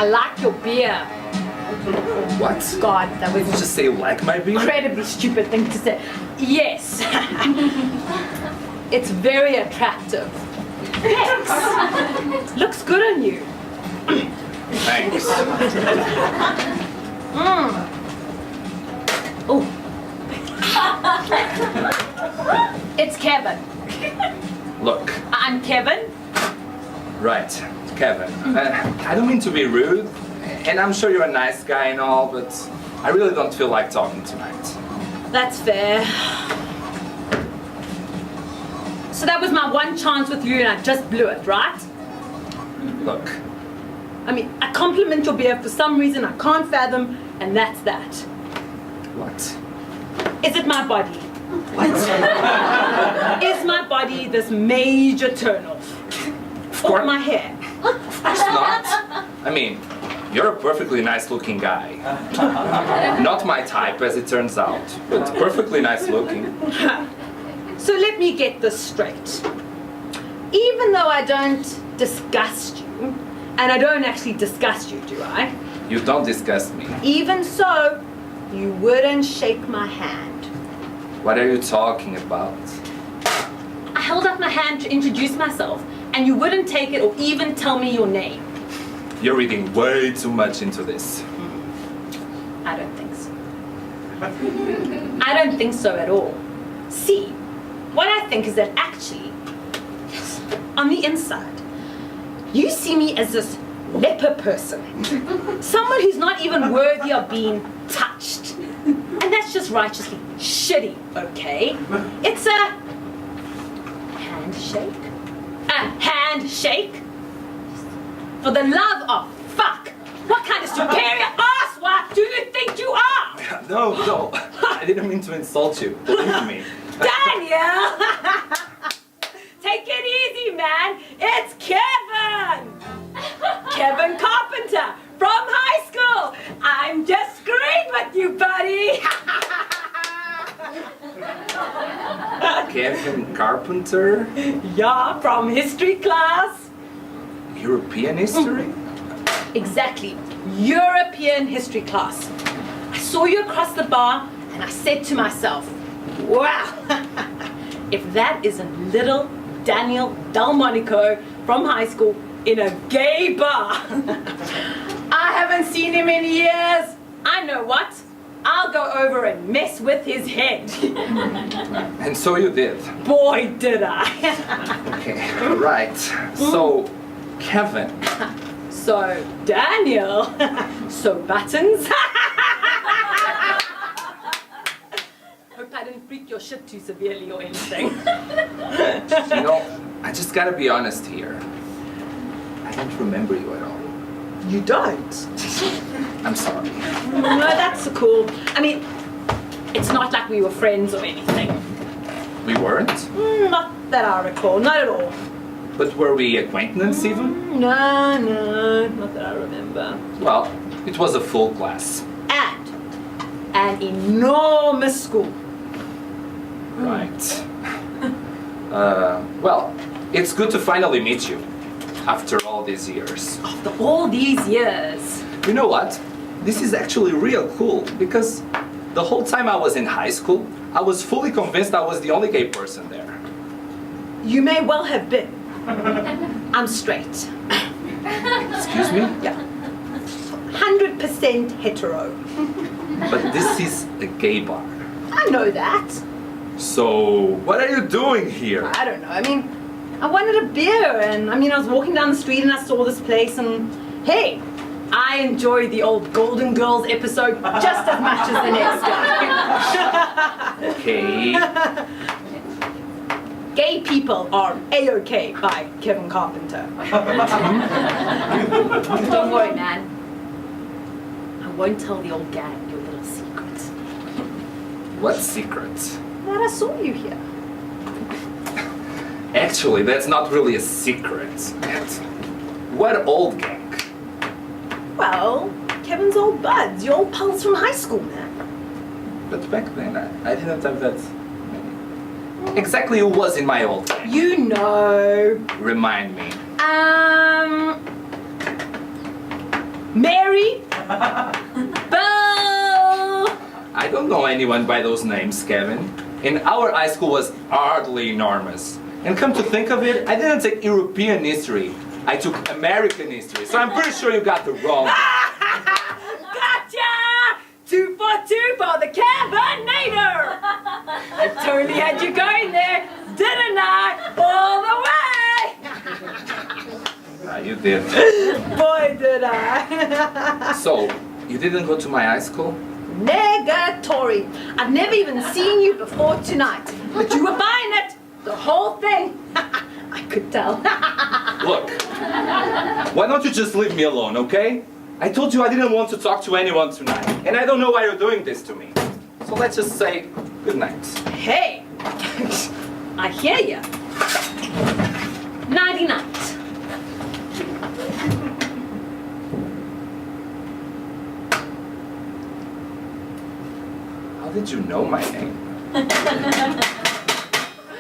I like your beer. What? God, that was Did you just say you like my beer? incredibly stupid thing to say. Yes. It's very attractive. Thanks. Looks good on you. Thanks. Oh. It's Kevin. Look. I'm Kevin. Right, Kevin. I don't mean to be rude, and I'm sure you're a nice guy and all, but I really don't feel like talking tonight. That's fair. So that was my one chance with you and I just blew it, right? Look, I mean, I compliment your beer for some reason I can't fathom, and that's that. what? Is it my body? What? Is my body this major turnoff? Or my hair? Of course not. I mean, you're a perfectly nice looking guy. Not my type, as it turns out, but perfectly nice looking. So let me get this straight. Even though I don't disgust you, and I don't actually disgust you, do I? You don't disgust me. Even so, you wouldn't shake my hand. What are you talking about? I held up my hand to introduce myself, and you wouldn't take it or even tell me your name. You're reading way too much into this. I don't think so. I don't think so at all. See, what I think is that actually, on the inside, you see me as this leper person. Someone who's not even worthy of being touched. And that's just righteously shitty, okay? It's a handshake. A handshake? For the love of fuck! What kind of superior asswipe do you think you are? No, I didn't mean to insult you. Believe me. Daniel! Take it easy, man. It's Kevin! Kevin Carpenter from high school. I'm just screwing with you, buddy. Kevin Carpenter? Yeah, from history class. European history? Exactly. European history class. I saw you across the bar and I said to myself, wow, if that isn't little Daniel Delmonico from high school in a gay bar. I haven't seen him in years. I know what. I'll go over and mess with his head. And so you did. Boy, did I. Okay, right. So, Kevin. So, Daniel. So, Buttons. Hope I didn't freak your shit too severely or anything. You know, I just gotta be honest here. I don't remember you at all. You don't? I'm sorry. No, that's cool. I mean, it's not like we were friends or anything. We weren't? Not that I recall, not at all. But were we acquaintances even? No, not that I remember. Well, it was a full class. And an enormous school. Right. Well, it's good to finally meet you after all these years. After all these years. You know what? This is actually real cool because the whole time I was in high school, I was fully convinced I was the only gay person there. You may well have been. I'm straight. Excuse me? Yeah. 100% hetero. But this is a gay bar. I know that. So, what are you doing here? I don't know. I mean, I wanted a beer and I was walking down the street and I saw this place and hey, I enjoyed the old Golden Girls episode just as much as the next guy. Okay. Gay People Are A-OK by Kevin Carpenter. Don't worry, man. I won't tell the old gang your little secret. What secret? That I saw you here. Actually, that's not really a secret. What old gang? Well, Kevin's old buds, your old pals from high school, man. But back then, I didn't have that. Exactly who was in my old gang? You know. Remind me. Mary, Bill. I don't know anyone by those names, Kevin. And our high school was hardly enormous. And come to think of it, I didn't take European history. I took American history. So I'm pretty sure you got the wrong. Gotcha! 2 for 2 for the Kevinator. I totally had you going there, didn't I? All the way. You did. Boy, did I. So, you didn't go to my high school? Negatory. I've never even seen you before tonight, but you were buying it, the whole thing. I could tell. Look, why don't you just leave me alone, okay? I told you I didn't want to talk to anyone tonight, and I don't know why you're doing this to me. So let's just say good night. Hey, I hear you. Nighty night. How did you know my name?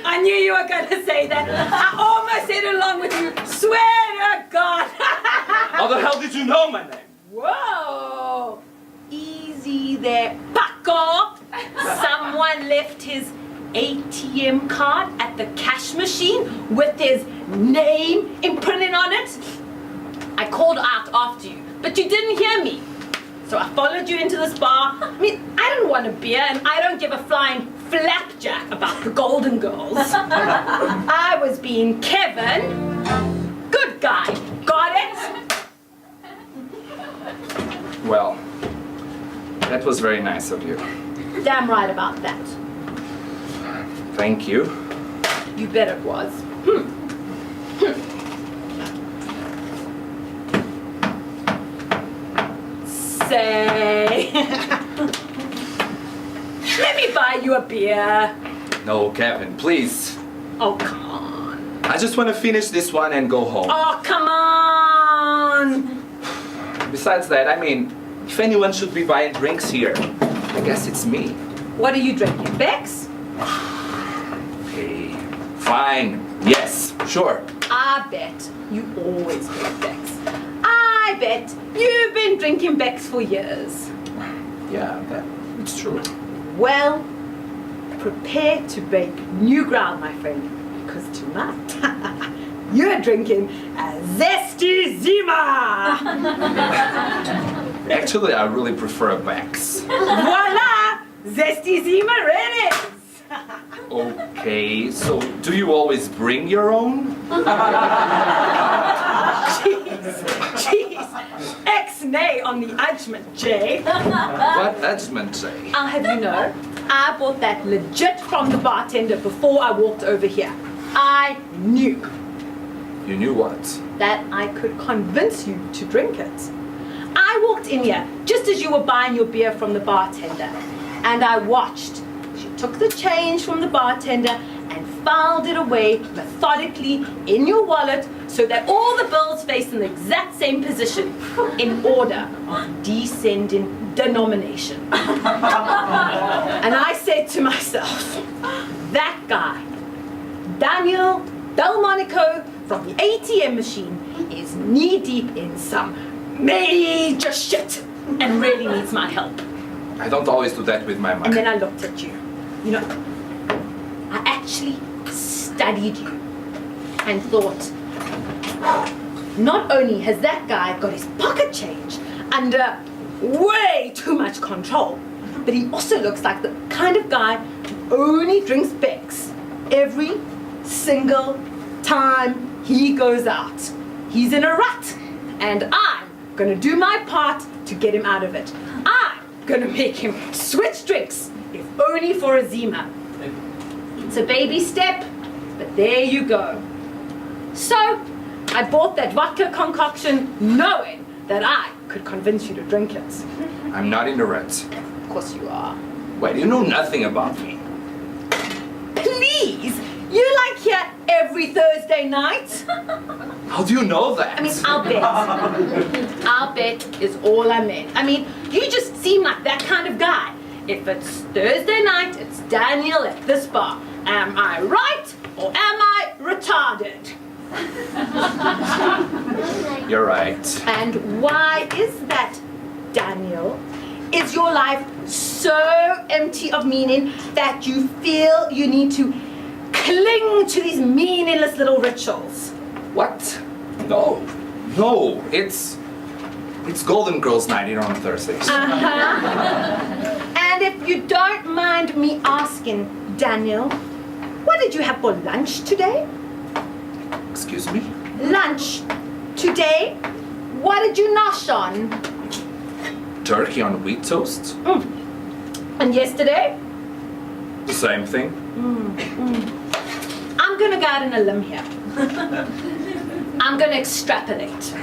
I knew you were going to say that. I almost said it along with you. Swear to God. How the hell did you know my name? Whoa. Easy there, Paco. Someone left his ATM card at the cash machine with his name imprinted on it. I called out after you, but you didn't hear me. So I followed you into this bar. I mean, I don't want a beer, and I don't give a flying flapjack about the Golden Girls. I was being Kevin. Good guy. Got it? Well, that was very nice of you. Damn right about that. Thank you. You bet it was. Say, let me buy you a beer. No, Kevin, please. Oh, come on. I just want to finish this one and go home. Oh, come on. Besides that, I mean, if anyone should be buying drinks here, I guess it's me. What are you drinking, Bex? Okay, fine. Yes, sure. I bet you always drink Bex. I bet you've been drinking Bex for years. Yeah, it's true. Well, prepare to break new ground, my friend, because tonight you're drinking a Zesty Zima. Actually, I really prefer a Bex. Voila! Zesty Zima it is. Okay, so do you always bring your own? Jeez. X-nay on the judgment, Jay. What judgment say? I'll have you know, I bought that legit from the bartender before I walked over here. I knew You knew what? that I could convince you to drink it. I walked in here just as you were buying your beer from the bartender, and I watched. She took the change from the bartender and filed it away methodically in your wallet so that all the bills faced in the exact same position in order of descending denomination. And I said to myself, that guy, Daniel Delmonico from the ATM machine, is knee-deep in some major shit and really needs my help. I don't always do that with my And money. then I looked at you. You know, I actually studied you and thought, not only has that guy got his pocket change under way too much control, but he also looks like the kind of guy who only drinks Bex every single time he goes out. He's in a rut, and I'm gonna do my part to get him out of it. I'm gonna make him switch drinks, if only for a Zima. It's a baby step, but there you go. So, I bought that vodka concoction knowing that I could convince you to drink it. I'm not in a rut. Of course you are. Wait, you know nothing about me. Please, you like here every Thursday night? How do you know that? I mean, I'll bet. I'll bet is all I meant. I mean, you just seem like that kind of guy. If it's Thursday night, it's Daniel at this bar. Am I right or am I retarded? You're right. And why is that, Daniel? Is your life so empty of meaning that you feel you need to cling to these meaningless little rituals? What? No. No, it's Golden Girls night here on Thursdays. And if you don't mind me asking, Daniel, what did you have for lunch today? Excuse me? Lunch today? What did you nosh on? Turkey on wheat toast? And yesterday? The same thing. I'm gonna go out on a limb here. I'm gonna extrapolate.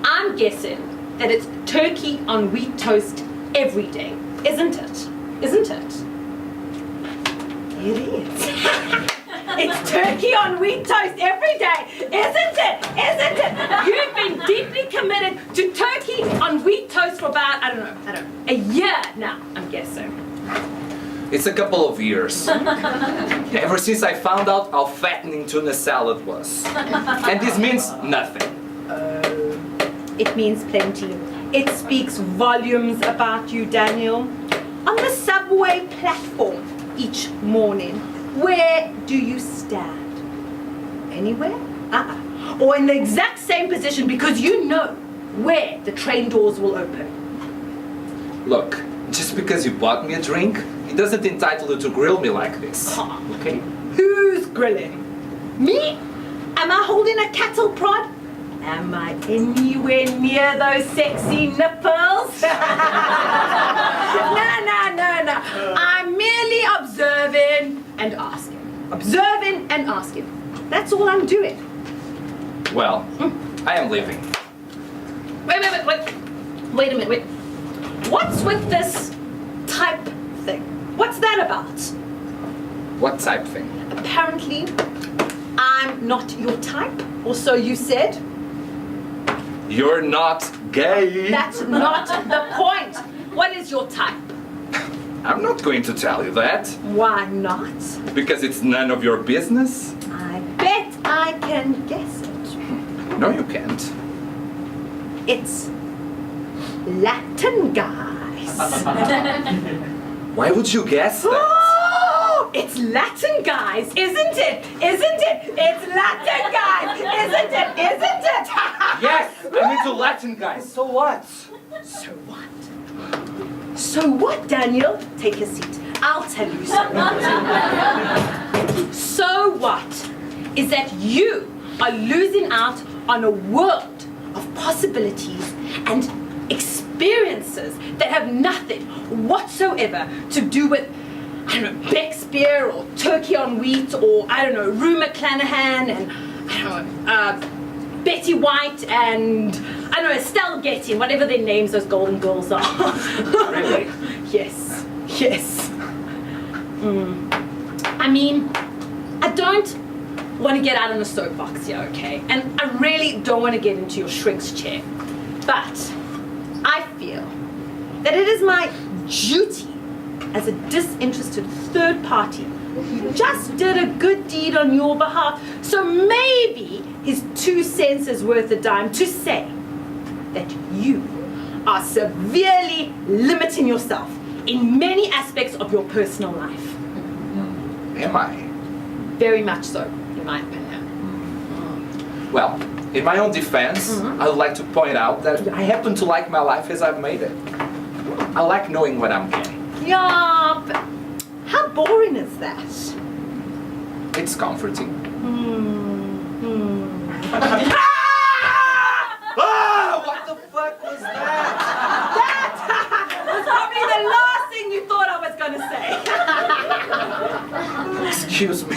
I'm guessing that it's turkey on wheat toast every day, isn't it? Isn't it? It is. It's turkey on wheat toast every day, isn't it? Isn't it? You've been deeply committed to turkey on wheat toast for about, I don't know, a year now, I'm guessing. It's a couple of years. Ever since I found out how fattening tuna salad was. And this means nothing. It means plenty. It speaks volumes about you, Daniel. On the subway platform each morning, where do you stand? Anywhere? Or in the exact same position because you know where the train doors will open. Look, just because you bought me a drink, it doesn't entitle you to grill me like this. Okay? Who's grilling? Me? Am I holding a cattle prod? Am I anywhere near those sexy nipples? No. I'm merely observing and asking. Observing and asking. That's all I'm doing. Well, I am leaving. Wait a minute. What's with this type thing? What's that about? What type thing? Apparently, I'm not your type, or so you said. You're not gay. That's not the point. What is your type? I'm not going to tell you that. Why not? Because it's none of your business. I bet I can guess it. No, you can't. It's Latin guys. Why would you guess that? Oh, it's Latin guys, isn't it? Isn't it? It's Latin guys, isn't it? Isn't it? Yes, I'm into Latin guys. So what? So what? So what, Daniel? Take a seat. I'll tell you so what. So what is that you are losing out on a world of possibilities and experiences that have nothing whatsoever to do with, I don't know, Beck's beer or turkey on wheat or, I don't know, Rue McClanahan and, I don't know, Betty White and, I don't know, Estelle Getty and whatever their names those Golden Girls are. Really? Yes. I mean, I don't want to get out on the soapbox here, okay? And I really don't want to get into your shrink's chair. But I feel that it is my duty as a disinterested third party who just did a good deed on your behalf, so maybe his 2 cents is worth a dime, to say that you are severely limiting yourself in many aspects of your personal life. Am I? Very much so, in my opinion. Well, in my own defense, I would like to point out that I happen to like my life as I've made it. I like knowing when I'm gay. Yeah, but how boring is that? It's comforting. What the fuck was that? That was probably the last thing you thought I was going to say. Excuse me.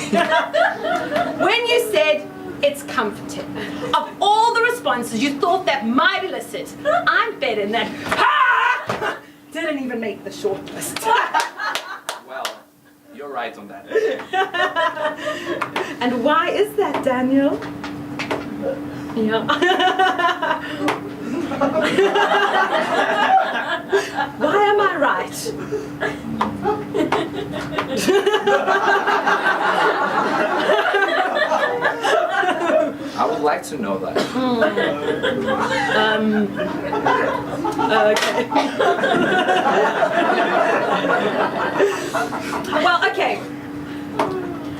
When you said it's comforting, of all the responses you thought that might elicit, I'm betting that didn't even make the short list. Well, you're right on that. And why is that, Daniel? Yeah. Why am I right? I would like like to know that. Okay. Well, okay.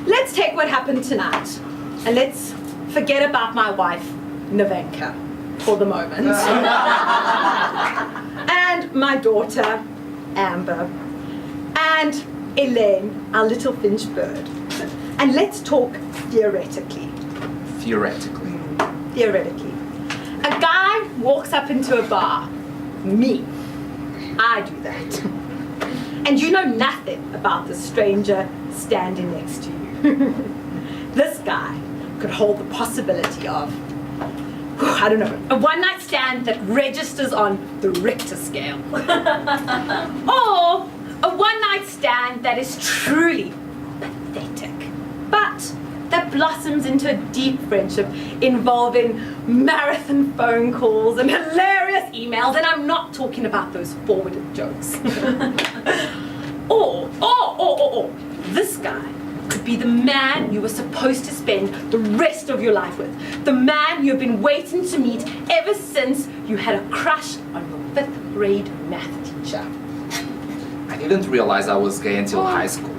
Let's take what happened tonight and let's forget about my wife, Nevenka, for the moment. And my daughter, Amber. And Elaine, our little finch bird. And let's talk theoretically. Theoretically. Theoretically. A guy walks up into a bar. Me. I do that. And you know nothing about the stranger standing next to you. This guy could hold the possibility of, I don't know, a one-night stand that registers on the Richter scale. Or a one-night stand that is truly pathetic, but that blossoms into a deep friendship involving marathon phone calls and hilarious emails, and I'm not talking about those forwarded jokes. Or, this guy could be the man you were supposed to spend the rest of your life with. The man you've been waiting to meet ever since you had a crush on your 5th grade math teacher. I didn't realize I was gay until high school.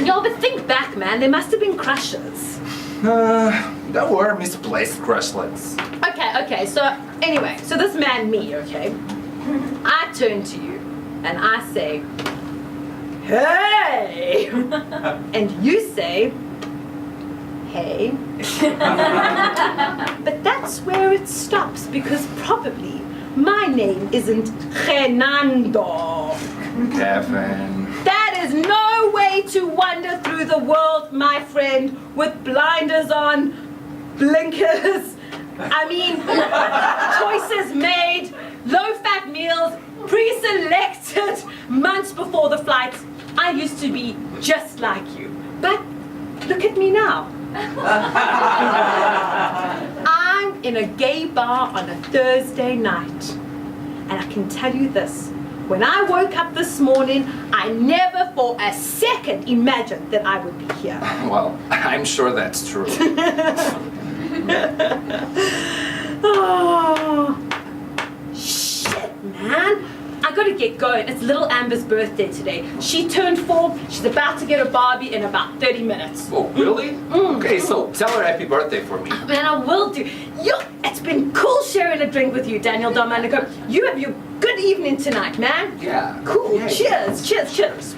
No, but think back, man. There must have been crushes. There were misplaced crushlets. Okay, so anyway, so this man, me, okay? I turn to you and I say, hey! And you say, hey. But that's where it stops because probably my name isn't Fernando. Kevin. That is no way to wander through the world, my friend, with blinders on, blinkers. I mean, choices made, low-fat meals, pre-selected months before the flights. I used to be just like you. But look at me now. I'm in a gay bar on a Thursday night. And I can tell you this. When I woke up this morning, I never for a second imagined that I would be here. Well, I'm sure that's true. Oh, shit, man. I gotta get going. It's little Amber's birthday today. She turned 4. She's about to get a Barbie in about 30 minutes. Oh, really? Okay, so tell her happy birthday for me. Man, I will do. It's been cool sharing a drink with you, Daniel Domenico. You have your good evening tonight, man. Yeah. Cool. Yeah. Cheers. Cheers.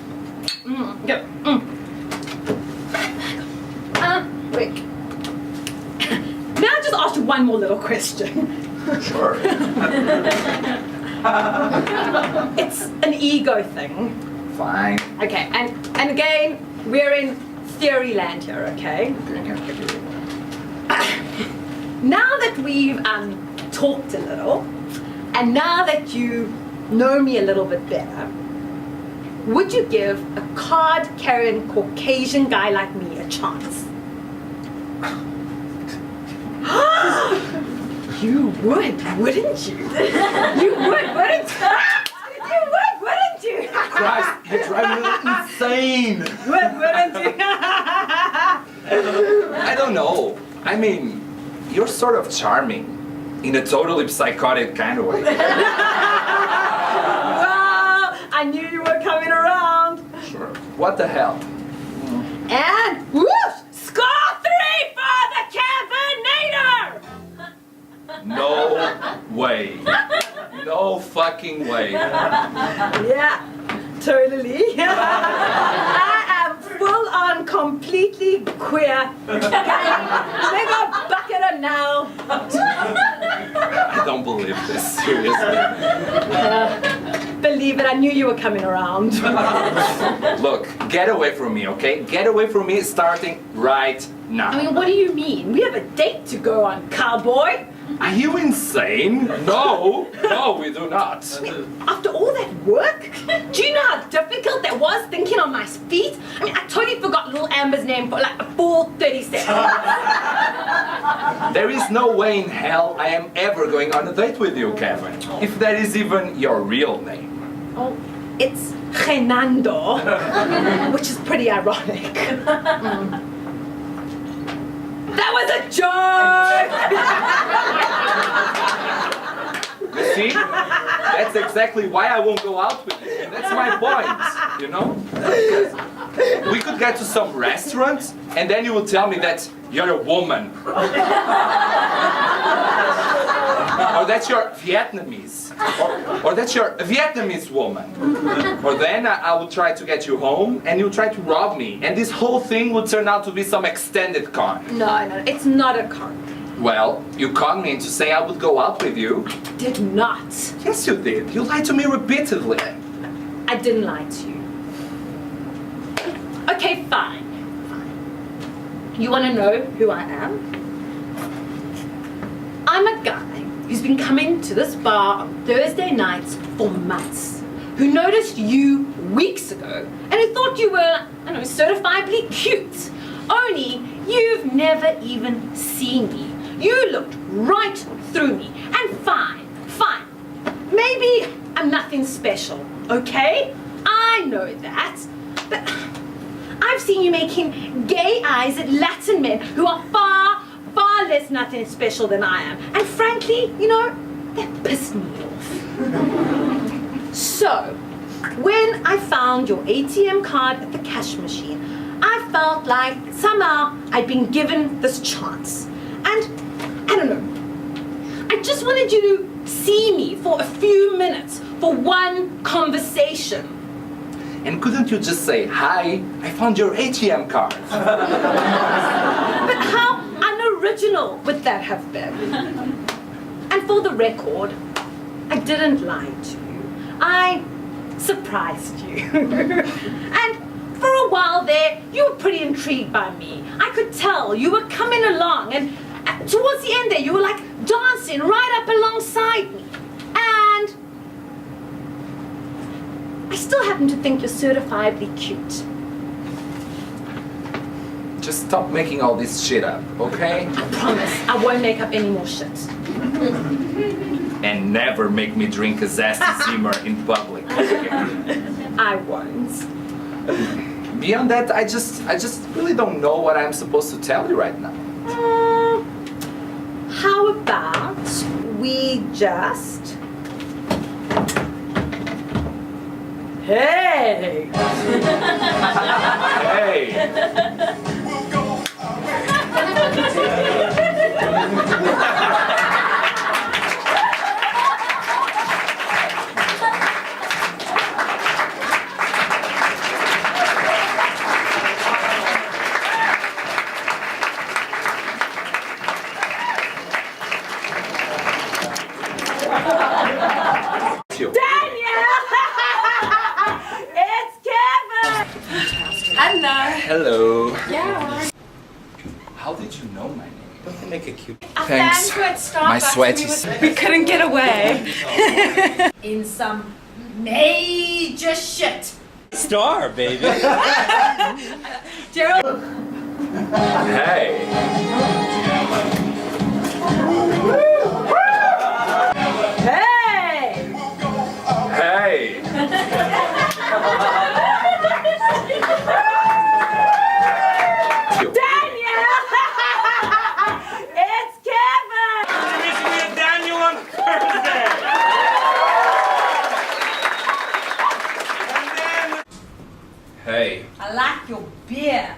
Go. Quick. May I just ask you one more little question? Sure. It's an ego thing. Fine. Okay, and again, we're in theory land here, okay? Now that we've talked a little, and now that you know me a little bit better, would you give a card-carrying Caucasian guy like me a chance? You would, wouldn't you? You would, wouldn't you? You would, wouldn't you? Christ, you're driving me insane. Wouldn't you? I don't know. I mean, you're sort of charming. In a totally psychotic kind of way. Well, I knew you were coming around. Sure. What the hell? And whoosh! Score 3 for the Cavinator! No way. No fucking way. Yeah, totally. I am full on completely queer. Mega bucketer now. I don't believe this, seriously. Believe it, I knew you were coming around. Look, get away from me, okay? Get away from me starting right now. I mean, what do you mean? We have a date to go on, cowboy. Are you insane? No, we do not. After all that work? Do you know how difficult that was thinking on my feet? I mean, I totally forgot little Amber's name for like a full 30 seconds. There is no way in hell I am ever going on a date with you, Kevin. If that is even your real name. Oh, it's Fernando, which is pretty ironic. That was a joke! You see? That's exactly why I won't go out with you. And that's my point, you know? Because we could get to some restaurant, and then you will tell me that you're a woman. Or that you're Vietnamese. Or that you're a Vietnamese woman. Or then I will try to get you home, and you'll try to rob me. And this whole thing will turn out to be some extended con. No, it's not a con. Well, you conned me into saying I would go out with you. Did not. Yes, you did. You lied to me repeatedly. I didn't lie to you. Okay, fine. You want to know who I am? I'm a guy who's been coming to this bar on Thursday nights for months, who noticed you weeks ago and who thought you were, I don't know, certifiably cute. Only you've never even seen me. You looked right through me. And fine. Maybe I'm nothing special, okay? I know that. But I've seen you making gay eyes at Latin men who are far less nothing special than I am. And frankly, you know, that pissed me off. So, when I found your ATM card at the cash machine, I felt like somehow I'd been given this chance. And, I don't know, I just wanted you to see me for a few minutes, for one conversation. And couldn't you just say, hi, I found your ATM card? But how unoriginal would that have been? And for the record, I didn't lie to you. I surprised you. And for a while there, you were pretty intrigued by me. I could tell you were coming along, and towards the end there, you were like dancing right up alongside me. And I still happen to think you're certifiably cute. Just stop making all this shit up, okay? I promise, I won't make up any more shit. And never make me drink a zesty Zimmer in public again. I won't. Beyond that, I just really don't know what I'm supposed to tell you right now. How about we just... Hey! Hey! Hello. Yeah. How did you know my name? Don't you make it cute? Our Thanks. fans were at Starbucks. My sweaties. We couldn't get away. In some major shit. Star, baby. Gerald. Hey. Hey! Hey. Hey. I like your beer.